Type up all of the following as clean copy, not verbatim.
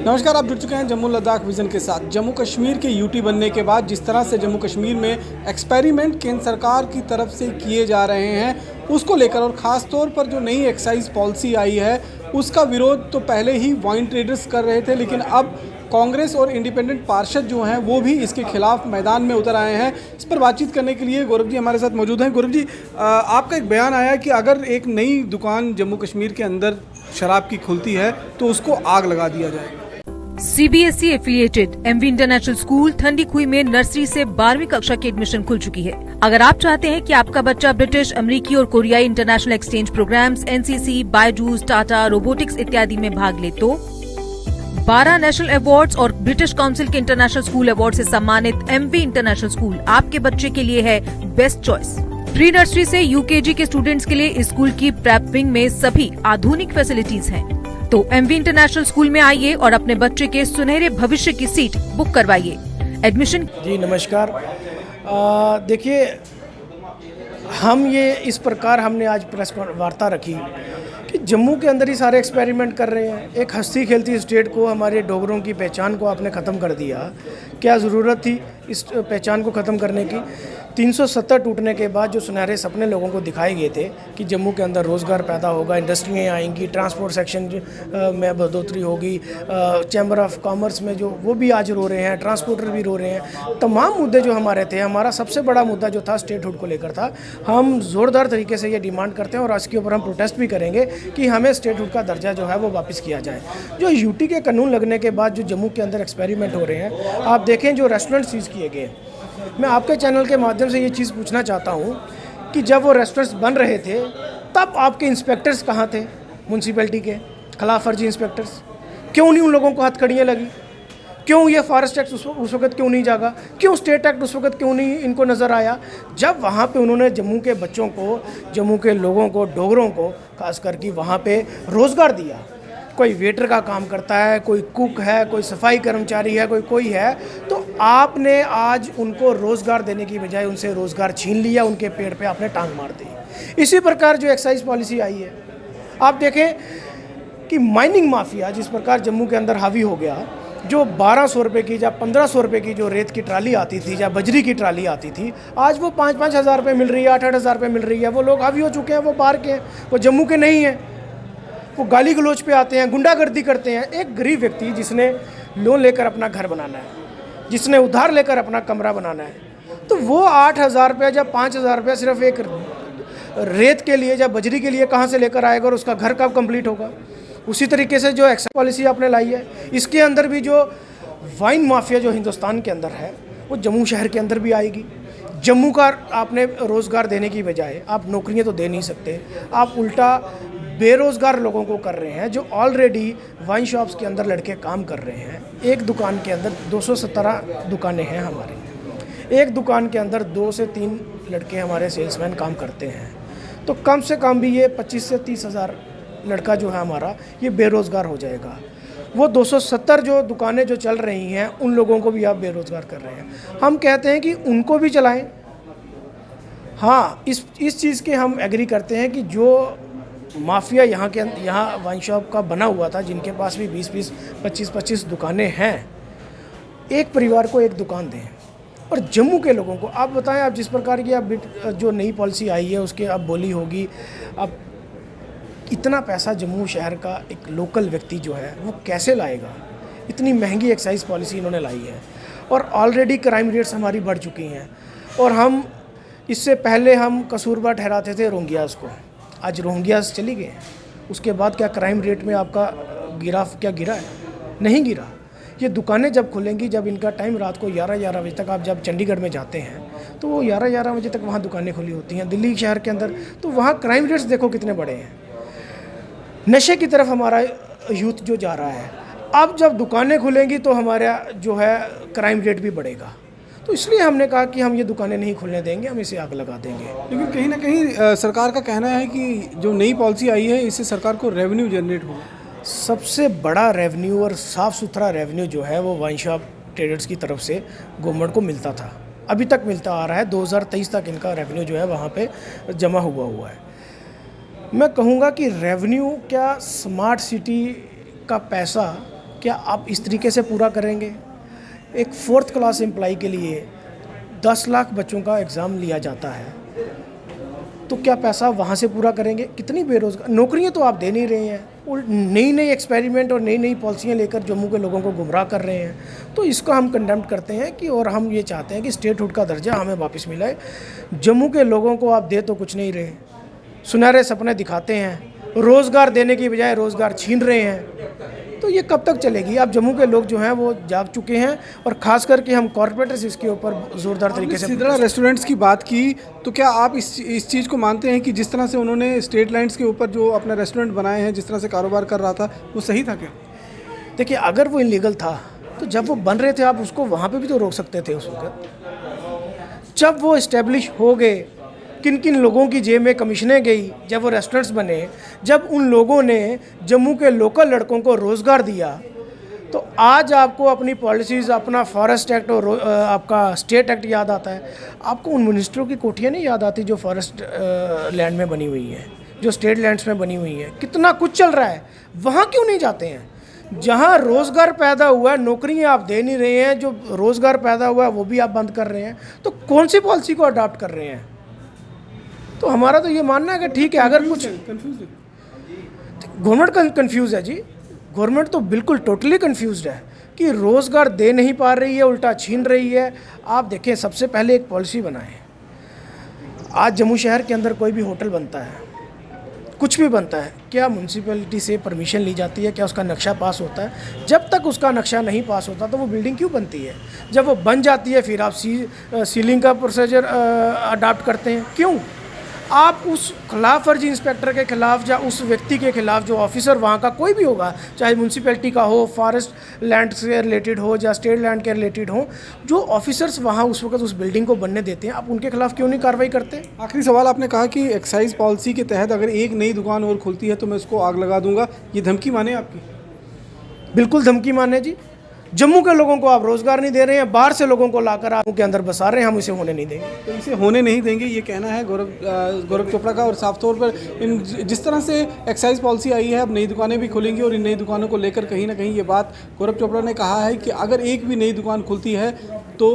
नमस्कार, आप जुड़ चुके हैं जम्मू लद्दाख विज़न के साथ। जम्मू कश्मीर के यूटी बनने के बाद जिस तरह से जम्मू कश्मीर में एक्सपेरिमेंट केंद्र सरकार की तरफ से किए जा रहे हैं, उसको लेकर और ख़ास तौर पर जो नई एक्साइज पॉलिसी आई है उसका विरोध तो पहले ही वाइन ट्रेडर्स कर रहे थे, लेकिन अब कांग्रेस और इंडिपेंडेंट पार्षद जो हैं वो भी इसके खिलाफ मैदान में उतर आए हैं। इस पर बातचीत करने के लिए गौरव जी हमारे साथ मौजूद हैं। गौरव जी, आपका एक बयान आया कि अगर एक नई दुकान जम्मू कश्मीर के अंदर शराब की खुलती है तो उसको आग लगा दिया जाएगा। CBSE affiliated MV international school Thandi Khui में नर्सरी से 12वीं कक्षा की एडमिशन खुल चुकी है। अगर आप चाहते हैं कि आपका बच्चा ब्रिटिश, अमेरिकी और कोरियाई international exchange programmes, NCC, Byju's, Tata, robotics इत्यादि में भाग ले तो 12 नेशनल अवार्ड्स और ब्रिटिश काउंसिल के इंटरनेशनल स्कूल अवार्ड से सम्मानित एमवी इंटरनेशनल स्कूल आपके बच्चे के लिए है बेस्ट चॉइस। प्री नर्सरी से यूकेजी के स्टूडेंट्स के लिए स्कूल की प्रेप विंग में सभी आधुनिक फैसिलिटीज हैं। तो एमवी इंटरनेशनल स्कूल में आइए और अपने बच्चे के सुनहरे भविष्य की सीट बुक करवाइए। एडमिशन जी नमस्कार। देखिए, हम ये इस प्रकार हमने आज प्रेस वार्ता रखी कि जम्मू के अंदर ही सारे एक्सपेरिमेंट कर रहे हैं। एक हंसती खेलती स्टेट को, हमारे डोगरों की पहचान को आपने ख़त्म कर दिया। क्या ज़रूरत थी इस पहचान को ख़त्म करने की? 370 टूटने के बाद जो सुनहरे सपने लोगों को दिखाए गए थे कि जम्मू के अंदर रोज़गार पैदा होगा, इंडस्ट्रियाँ आएंगी, ट्रांसपोर्ट सेक्शन में बढ़ोतरी होगी, चैम्बर ऑफ कॉमर्स में जो वो भी आज रो रहे हैं, ट्रांसपोर्टर भी रो रहे हैं। तमाम मुद्दे जो हमारे थे, हमारा सबसे बड़ा मुद्दा जो था स्टेटहुड को लेकर था। हम ज़ोरदार तरीके से ये डिमांड करते हैं और इसके ऊपर हम प्रोटेस्ट भी करेंगे कि हमें स्टेटहुड का दर्जा जो है वो वापस किया जाए। जो यूटी के कानून लगने के बाद जो जम्मू के अंदर एक्सपेरिमेंट हो रहे हैं, आप देखें जो रेस्टोरेंट सीज किए गए। मैं आपके चैनल के माध्यम से ये चीज़ पूछना चाहता हूँ कि जब वो रेस्टोरेंट्स बन रहे थे तब आपके इंस्पेक्टर्स कहाँ थे? म्यूनसिपैलिटी के खिलाफ फर्जी इंस्पेक्टर्स क्यों नहीं उन लोगों को हथकड़ियाँ लगी? क्यों ये फॉरेस्ट एक्ट उस वक्त क्यों नहीं जागा? क्यों स्टेट एक्ट उस वक्त क्यों नहीं इनको नज़र आया? जब वहाँ पे उन्होंने जम्मू के बच्चों को, जम्मू के लोगों को, डोगरों को खास करके वहाँ पे रोज़गार दिया। कोई वेटर का काम करता है, कोई कुक है, कोई सफाई कर्मचारी है, कोई है, तो आपने आज उनको रोज़गार देने की बजाय उनसे रोज़गार छीन लिया, उनके पेड़ पे आपने टांग मार दी। इसी प्रकार जो एक्साइज पॉलिसी आई है, आप देखें कि माइनिंग माफिया जिस प्रकार जम्मू के अंदर हावी हो गया, जो 1200 रुपये की या 1500 रुपये की जो रेत की ट्राली आती थी या बजरी की ट्राली आती थी, आज वो 5-5 हज़ार रुपये मिल रही है, 8-8 हज़ार रुपये मिल रही है। वो लोग हावी हो चुके हैं, वो बाहर के हैं, वो जम्मू के नहीं हैं। वो गाली गलोच पे आते हैं, गुंडागर्दी करते हैं। एक गरीब व्यक्ति जिसने लोन लेकर अपना घर बनाना है, जिसने उधार लेकर अपना कमरा बनाना है, तो वो 8,000 रुपये या 5,000 रुपये सिर्फ एक रेत के लिए या बजरी के लिए कहाँ से लेकर आएगा और उसका घर कब कंप्लीट होगा? उसी तरीके से जो एक्साइज पॉलिसी आपने लाई है, इसके अंदर भी जो वाइन माफिया जो हिंदुस्तान के अंदर है वो जम्मू शहर के अंदर भी आएगी। जम्मू का आपने रोज़गार देने की बजाय आप नौकरियाँ तो दे नहीं सकते, आप उल्टा बेरोज़गार लोगों को कर रहे हैं जो ऑलरेडी वाइन शॉप्स के अंदर लड़के काम कर रहे हैं। एक दुकान के अंदर 217 दुकानें हैं हमारी, एक दुकान के अंदर 2 से 3 लड़के हमारे सेल्समैन काम करते हैं, तो कम से कम भी ये 25 से 30 हज़ार लड़का जो है हमारा ये बेरोज़गार हो जाएगा। वो 270 जो दुकानें जो चल रही हैं उन लोगों को भी आप बेरोज़गार कर रहे हैं। हम कहते हैं कि उनको भी चलाएं। हाँ, इस चीज़ के हम एग्री करते हैं कि जो माफिया यहाँ वाइन शॉप का बना हुआ था, जिनके पास भी 20-20, 25-25 दुकानें हैं, एक परिवार को एक दुकान दें। और जम्मू के लोगों को आप बताएं, आप जिस प्रकार की अब जो नई पॉलिसी आई है उसके अब बोली होगी, अब इतना पैसा जम्मू शहर का एक लोकल व्यक्ति जो है वो कैसे लाएगा? इतनी महंगी एक्साइज पॉलिसी इन्होंने लाई है और ऑलरेडी क्राइम रेट्स हमारी बढ़ चुकी हैं। और हम इससे पहले हम कसूरवार ठहराते थे रोहिंग्यास को, आज रोहिंग्यास चली गए। उसके बाद क्या क्राइम रेट में आपका क्या गिरा है? नहीं गिरा। ये दुकानें जब खुलेंगी, जब इनका टाइम रात को 11-11 बजे तक, आप जब चंडीगढ़ में जाते हैं तो वो 11-11 बजे तक वहाँ दुकानें खुली होती हैं। दिल्ली शहर के अंदर तो वहाँ क्राइम रेट्स देखो कितने बड़े हैं। नशे की तरफ हमारा यूथ जो जा रहा है, अब जब दुकानें खुलेंगी तो हमारा जो है क्राइम रेट भी बढ़ेगा। तो इसलिए हमने कहा कि हम ये दुकानें नहीं खुलने देंगे, हम इसे आग लगा देंगे। लेकिन कहीं ना कहीं सरकार का कहना है कि जो नई पॉलिसी आई है इससे सरकार को रेवेन्यू जनरेट होगा। सबसे बड़ा रेवेन्यू और साफ़ सुथरा रेवेन्यू जो है वो वाइन शॉप ट्रेडर्स की तरफ से गवर्नमेंट को मिलता था, अभी तक मिलता आ रहा है। 2023 तक इनका रेवेन्यू जो है वहाँ पे जमा हुआ है। मैं कहूँगा कि रेवेन्यू क्या, स्मार्ट सिटी का पैसा क्या आप इस तरीके से पूरा करेंगे? एक 4th क्लास एम्प्लॉई के लिए 10 लाख बच्चों का एग्ज़ाम लिया जाता है, तो क्या पैसा वहाँ से पूरा करेंगे? कितनी बेरोज़गार नौकरियाँ तो आप दे नहीं रहे हैं और नई नई एक्सपेरिमेंट और नई नई पॉलिसियाँ लेकर जम्मू के लोगों को गुमराह कर रहे हैं। तो इसको हम कंडेम करते हैं कि और हम ये चाहते हैं कि स्टेटहुड का दर्जा हमें वापस मिले। जम्मू के लोगों को आप दे तो कुछ नहीं रहे, सुनहरे सपने दिखाते हैं, रोज़गार देने की बजाय रोज़गार छीन रहे हैं। तो ये कब तक चलेगी? अब जम्मू के लोग जो हैं वो जाग चुके हैं और ख़ास करके हम कॉरपोरेटर्स इसके ऊपर ज़ोरदार तरीके से। सिदरा रेस्टोरेंट्स की बात की, तो क्या आप इस चीज़ को मानते हैं कि जिस तरह से उन्होंने स्टेट लाइन्स के ऊपर जो अपना रेस्टोरेंट बनाए हैं, जिस तरह से कारोबार कर रहा था, वो सही था क्या? देखिए, अगर वो इलीगल था तो जब वो बन रहे थे आप उसको वहाँ पे भी तो रोक सकते थे उस वक्त। जब वो इस्टेब्लिश हो गए, किन किन लोगों की जेब में कमीशनें गई, जब वो रेस्टोरेंट्स बने, जब उन लोगों ने जम्मू के लोकल लड़कों को रोज़गार दिया, तो आज आपको अपनी पॉलिसीज़, अपना फॉरेस्ट एक्ट और आपका स्टेट एक्ट याद आता है। आपको उन मिनिस्टरों की कोठियाँ नहीं याद आती जो फॉरेस्ट लैंड में बनी हुई है, जो स्टेट लैंड्स में बनी हुई है? कितना कुछ चल रहा है, वहाँ क्यों नहीं जाते हैं? जहाँ रोज़गार पैदा हुआ है, नौकरियाँ आप दे नहीं रहे हैं, जो रोज़गार पैदा हुआ है वो भी आप बंद कर रहे हैं, तो कौन सी पॉलिसी को अडॉप्ट कर रहे हैं? तो हमारा तो ये मानना है कि ठीक है, अगर कुछ गवर्नमेंट कंफ्यूज है जी, गवर्नमेंट तो बिल्कुल टोटली कंफ्यूज्ड है कि रोज़गार दे नहीं पा रही है, उल्टा छीन रही है। आप देखें, सबसे पहले एक पॉलिसी बनाएं। आज जम्मू शहर के अंदर कोई भी होटल बनता है, कुछ भी बनता है, क्या म्यूनसिपैलिटी से परमिशन ली जाती है? क्या उसका नक्शा पास होता है? जब तक उसका नक्शा नहीं पास होता तो वो बिल्डिंग क्यों बनती है? जब वो बन जाती है फिर आप सीलिंग का प्रोसीजर अडॉप्ट करते हैं, क्यों? आप उस खिलाफ फर्जी इंस्पेक्टर के खिलाफ या उस व्यक्ति के खिलाफ जो ऑफिसर वहाँ का कोई भी होगा, चाहे म्यूनसिपैलिटी का हो, फॉरेस्ट लैंड से रिलेटेड हो या स्टेट लैंड के रिलेटेड हो, जो ऑफिसर्स वहाँ उस वक्त उस बिल्डिंग को बनने देते हैं, आप उनके खिलाफ क्यों नहीं कार्रवाई करते? आखिरी सवाल, आपने कहा कि एक्साइज पॉलिसी के तहत अगर एक नई दुकान और खुलती है तो मैं उसको आग लगा दूंगा, ये धमकी माने आपकी? बिल्कुल धमकी माने जी। जम्मू के लोगों को आप रोज़गार नहीं दे रहे हैं, बाहर से लोगों को लाकर आप के अंदर बसा रहे हैं, हम इसे होने नहीं देंगे। तो इसे होने नहीं देंगे, ये कहना है गौरव चोपड़ा का। और साफ तौर पर जिस तरह से एक्साइज पॉलिसी आई है, अब नई दुकानें भी खुलेंगी और इन नई दुकानों को लेकर कहीं ना कहीं ये बात गौरव चोपड़ा ने कहा है कि अगर एक भी नई दुकान खुलती है तो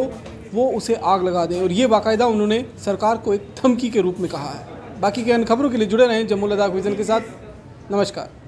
वो उसे आग लगा दें, और ये बाकायदा उन्होंने सरकार को एक धमकी के रूप में कहा है। बाकी के अन्य खबरों के लिए जुड़े रहें जम्मू लद्दाख विजन के साथ। नमस्कार।